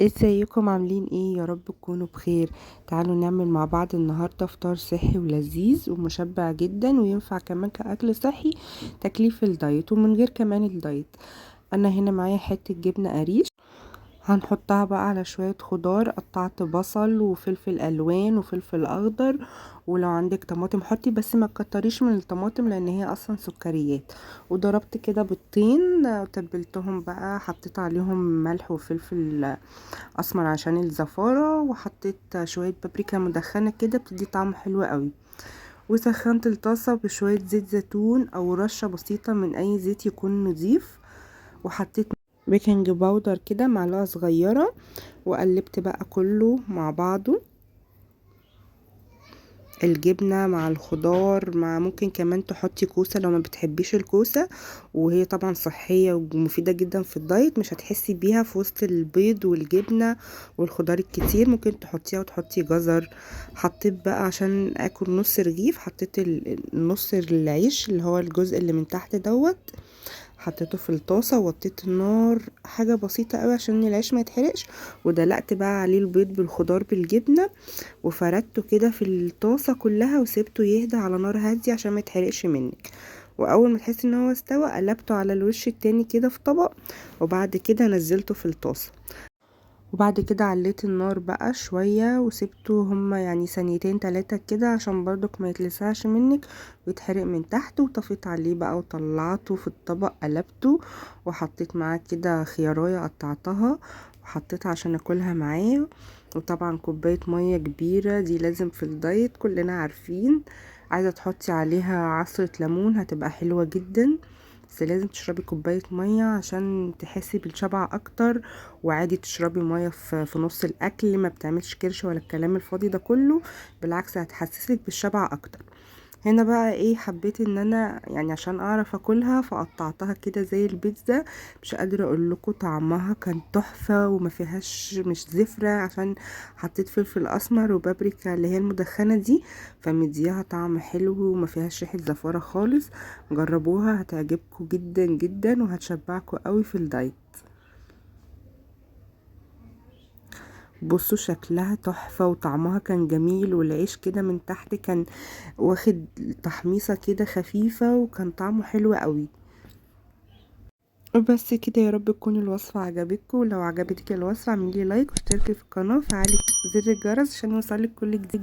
ازيكم عاملين ايه؟ يا رب تكونوا بخير. تعالوا نعمل مع بعض النهارده فطار صحي ولذيذ ومشبع جدا وينفع كمان كأكل صحي تكليف الدايت ومن غير كمان الدايت. انا هنا معايا حتة جبنة قريش، هنحطها بقى على شوية خضار. قطعت بصل وفلفل الوان وفلفل اخضر، ولو عندك طماطم حطي بس ما تكتريش من الطماطم لان هي اصلا سكريات. وضربت كده بيضتين وتبلتهم بقى، حطيت عليهم ملح وفلفل اسمر عشان الزفارة، وحطيت شوية بابريكا مدخنة كده بتدي طعم حلو قوي. وسخنت الطاسة بشوية زيت زيتون او رشة بسيطة من اي زيت يكون نظيف، وحطيت بيكنج باودر كده معلقة صغيرة، وقلبت بقى كله مع بعضه، الجبنة مع الخضار، مع ممكن كمان تحطي كوسة لو ما بتحبيش الكوسة، وهي طبعا صحية ومفيدة جدا في الدايت، مش هتحسي بيها في وسط البيض والجبنة والخضار الكتير. ممكن تحطيها وتحطي جزر. حطيت بقى عشان اكل نص رغيف، حطيت نص العيش اللي هو الجزء اللي من تحت دوت، حطيته في الطاسة ووطيت النار حاجة بسيطة قوي عشان العيش ما يتحرقش، ودلقت بقى عليه البيض بالخضار بالجبنة، وفردته كده في الطاسة كلها وسبته يهدى على نار هادية عشان ما يتحرقش منك. واول ما تحسي ان هو استوى قلبته على الوش التاني كده في طبق، وبعد كده نزلته في الطاسة، وبعد كده عليت النار بقى شوية وسبته هما يعني ثانيتين تلاتة كده عشان برضك ما يتلسعش منك ويتحرق من تحت، وطفيت عليه بقى وطلعته في الطبق قلبته، وحطيت معاه كده خيارية قطعتها وحطيتها عشان اكلها معاه. وطبعا كوباية مية كبيرة دي لازم في الدايت كلنا عارفين. عايزة تحطي عليها عصرة ليمون هتبقى حلوة جدا، بس لازم تشربي كوباية مية عشان تحسي بالشبع اكتر. وعادي تشربي مية في نص الاكل، ما بتعملش كرش ولا الكلام الفاضي ده كله، بالعكس هتحسسك بالشبع اكتر. هنا بقى ايه، حبيت ان انا يعني عشان اعرف اكلها فقطعتها كده زي البيتزا. مش قادره اقول لكم طعمها كان تحفه وما فيهاش مش زفره، عشان حطيت فلفل اسمر وبابريكا اللي هي المدخنه دي، فمديها طعم حلو وما فيهاش ريحه زفاره خالص. جربوها هتعجبكم جدا جدا وهتشبعكم قوي في الدايت. بصوا شكلها تحفة وطعمها كان جميل، والعيش كده من تحت كان واخد تحميصة كده خفيفة وكان طعمه حلو قوي. بس كده، يا رب تكون الوصفة عجبتكم. ولو عجبتك الوصفة اعملي لايك واشتركي في القناة وفعلي زر الجرس عشان يوصلك كل جديد.